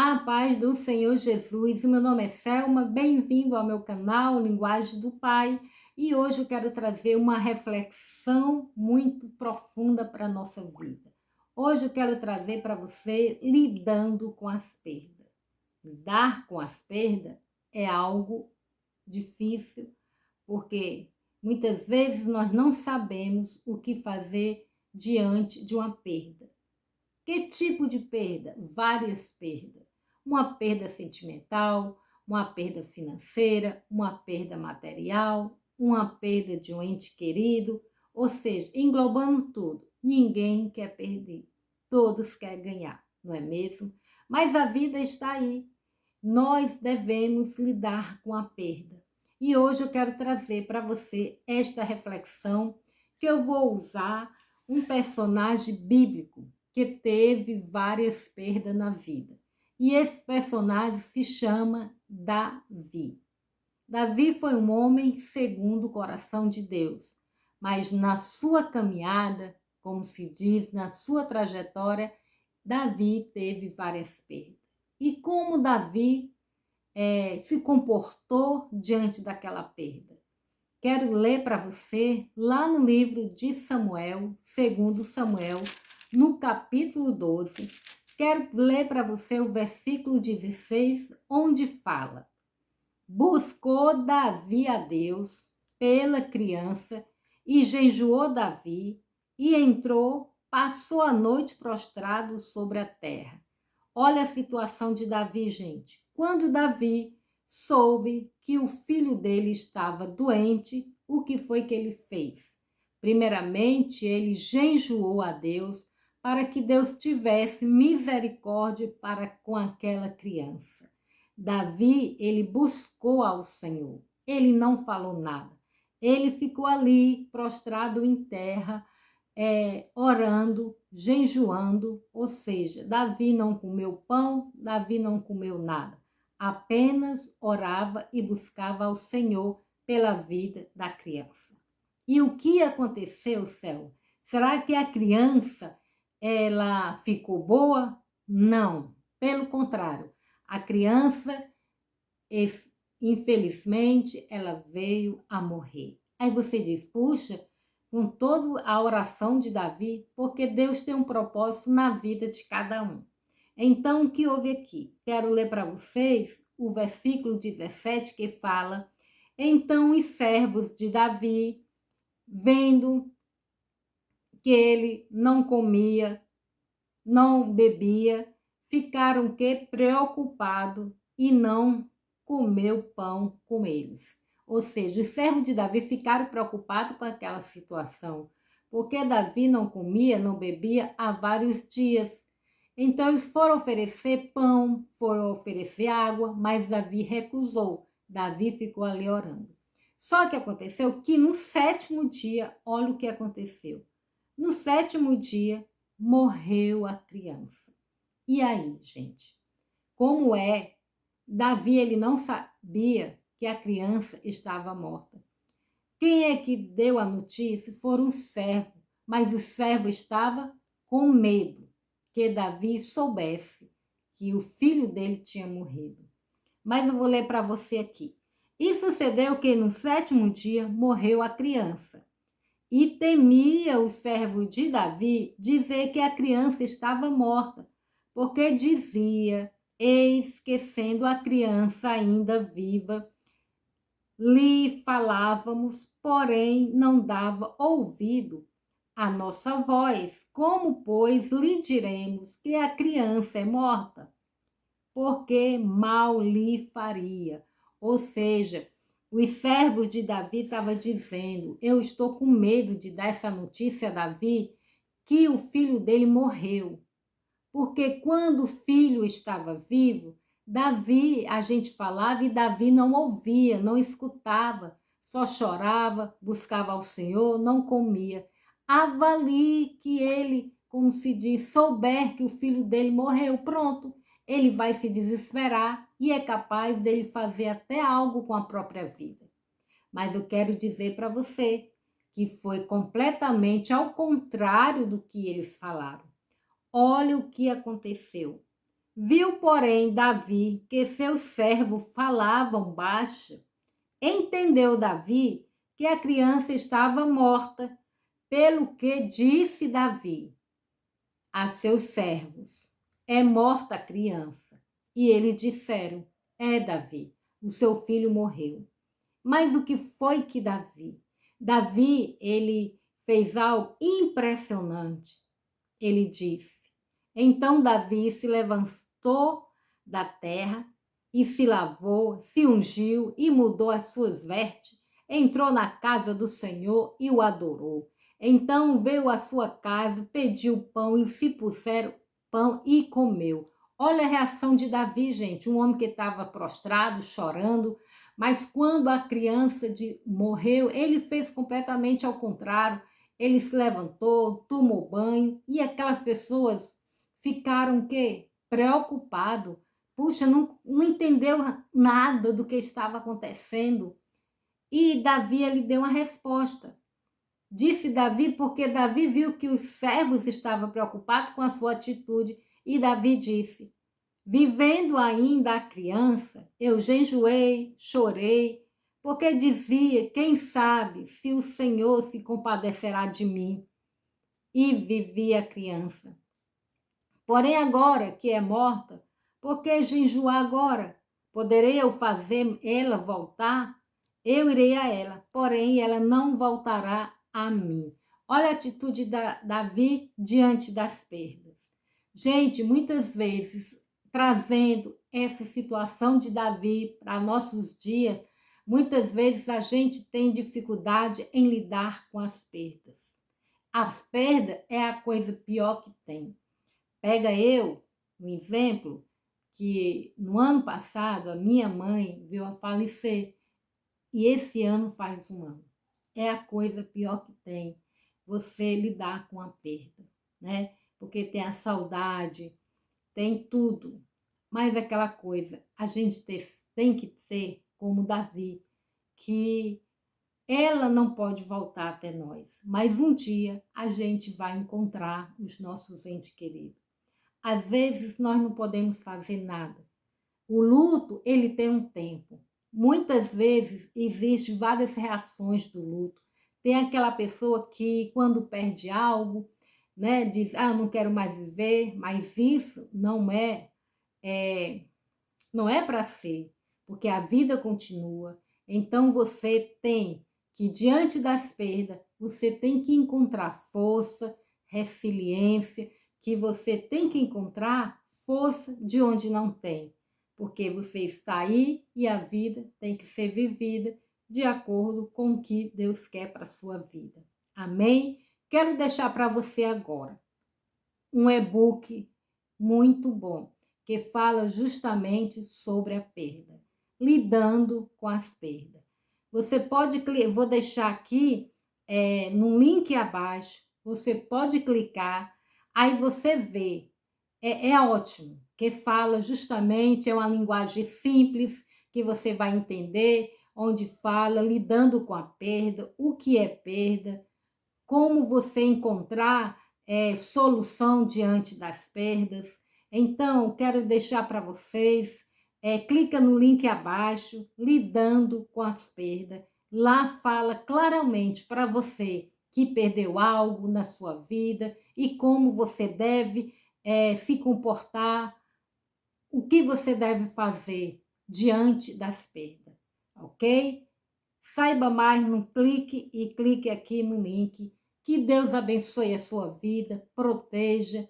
A paz do Senhor Jesus, meu nome é Selma, bem-vindo ao meu canal Linguagem do Pai e hoje eu quero trazer uma reflexão muito profunda para a nossa vida. Hoje eu quero trazer para você lidando com as perdas. Lidar com as perdas é algo difícil porque muitas vezes nós não sabemos o que fazer diante de uma perda. Que tipo de perda? Várias perdas. Uma perda sentimental, uma perda financeira, uma perda material, uma perda de um ente querido, ou seja, englobando tudo. Ninguém quer perder, todos querem ganhar, não é mesmo? Mas a vida está aí. Nós devemos lidar com a perda. E hoje eu quero trazer para você esta reflexão que eu vou usar um personagem bíblico que teve várias perdas na vida. E esse personagem se chama Davi. Davi foi um homem segundo o coração de Deus, mas na sua caminhada, como se diz, na sua trajetória, Davi teve várias perdas. E como Davi se comportou diante daquela perda? Quero ler para você lá no livro de Samuel, segundo Samuel, no capítulo 12. Quero ler para você o versículo 16, onde fala: buscou Davi a Deus pela criança e jejuou Davi e entrou, passou a noite prostrado sobre a terra. Olha a situação de Davi, gente. Quando Davi soube que o filho dele estava doente, o que foi que ele fez? Primeiramente, ele jejuou a Deus para que Deus tivesse misericórdia para com aquela criança. Davi, ele buscou ao Senhor. Ele não falou nada. Ele ficou ali prostrado em terra, orando, jejuando, ou seja, Davi não comeu pão, Davi não comeu nada, apenas orava e buscava ao Senhor pela vida da criança. E o que aconteceu, céu? Será que a criança ela ficou boa? Não, pelo contrário, a criança, infelizmente, ela veio a morrer. Aí você diz, puxa, com toda a oração de Davi, porque Deus tem um propósito na vida de cada um. Então, o que houve aqui? Quero ler para vocês o versículo 17 que fala: então os servos de Davi, vendo que ele não comia, não bebia, ficaram preocupados e não comeu pão com eles. Ou seja, os servos de Davi ficaram preocupados com aquela situação, porque Davi não comia, não bebia há vários dias. Então eles foram oferecer pão, foram oferecer água, mas Davi recusou. Davi ficou ali orando. Só que aconteceu que no sétimo dia, olha o que aconteceu. No sétimo dia, morreu a criança. E aí, gente? Como é? Davi, ele não sabia que a criança estava morta. Quem é que deu a notícia? Foram os servos, mas o servo estava com medo que Davi soubesse que o filho dele tinha morrido. Mas eu vou ler para você aqui. E sucedeu que no sétimo dia morreu a criança. E temia o servo de Davi dizer que a criança estava morta, porque dizia: eis que sendo a criança ainda viva, lhe falávamos, porém não dava ouvido à nossa voz. Como, pois, lhe diremos que a criança é morta? Porque mal lhe faria. Ou seja, os servos de Davi estavam dizendo: eu estou com medo de dar essa notícia a Davi que o filho dele morreu. Porque quando o filho estava vivo, Davi, a gente falava e Davi não ouvia, não escutava, só chorava, buscava ao Senhor, não comia. Avalie que ele, como se diz, souber que o filho dele morreu, pronto, ele vai se desesperar e é capaz dele fazer até algo com a própria vida. Mas eu quero dizer para você que foi completamente ao contrário do que eles falaram. Olha o que aconteceu. Viu, porém, Davi que seus servos falavam baixo. Entendeu Davi que a criança estava morta, pelo que disse Davi a seus servos: é morta a criança. E eles disseram: é, Davi, o seu filho morreu. Mas o que foi que Davi, ele fez algo impressionante. Ele disse: então Davi se levantou da terra e se lavou, se ungiu e mudou as suas vestes, entrou na casa do Senhor e o adorou. Então veio à sua casa, pediu pão e se puseram pão e comeu. Olha a reação de Davi, gente, um homem que estava prostrado, chorando, mas quando a criança morreu, ele fez completamente ao contrário. Ele se levantou, tomou banho e aquelas pessoas ficaram o quê? Preocupado. Puxa, não entendeu nada do que estava acontecendo. E Davi lhe deu uma resposta. Disse Davi porque Davi viu que os servos estavam preocupados com a sua atitude. E Davi disse: vivendo ainda a criança, eu jejuei, chorei, porque dizia: quem sabe se o Senhor se compadecerá de mim. E vivia a criança. Porém, agora que é morta, por que jejuar agora? Poderei eu fazer ela voltar? Eu irei a ela, porém ela não voltará a mim. Olha a atitude da Davi diante das perdas. Gente, muitas vezes, trazendo essa situação de Davi para nossos dias, muitas vezes a gente tem dificuldade em lidar com as perdas. As perdas é a coisa pior que tem. Pega eu, um exemplo, que no ano passado a minha mãe veio a falecer e esse ano faz um ano. É a coisa pior que tem, você lidar com a perda, né? Porque tem a saudade, tem tudo. Mas aquela coisa, a gente tem que ser como Davi, que ela não pode voltar até nós, mas um dia a gente vai encontrar os nossos entes queridos. Às vezes nós não podemos fazer nada. O luto, ele tem um tempo. Muitas vezes existem várias reações do luto. Tem aquela pessoa que quando perde algo, né, diz: "Ah, não quero mais viver", mas isso não é para ser, porque a vida continua. Então você tem que, diante das perdas, você tem que encontrar força, resiliência, que você tem que encontrar força de onde não tem, porque você está aí e a vida tem que ser vivida de acordo com o que Deus quer para a sua vida. Amém? Quero deixar para você agora um e-book muito bom, que fala justamente sobre a perda, lidando com as perdas. Você pode, vou deixar aqui no link abaixo, você pode clicar, aí você vê, é ótimo, que fala justamente, é uma linguagem simples, que você vai entender, onde fala lidando com a perda, o que é perda, como você encontrar solução diante das perdas. Então, quero deixar para vocês, clica no link abaixo, lidando com as perdas. Lá fala claramente para você que perdeu algo na sua vida e como você deve se comportar, o que você deve fazer diante das perdas, ok? Saiba mais, não clique e clique aqui no link. Que Deus abençoe a sua vida, proteja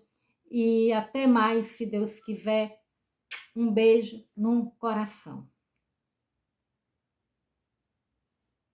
e até mais, se Deus quiser. Um beijo no coração.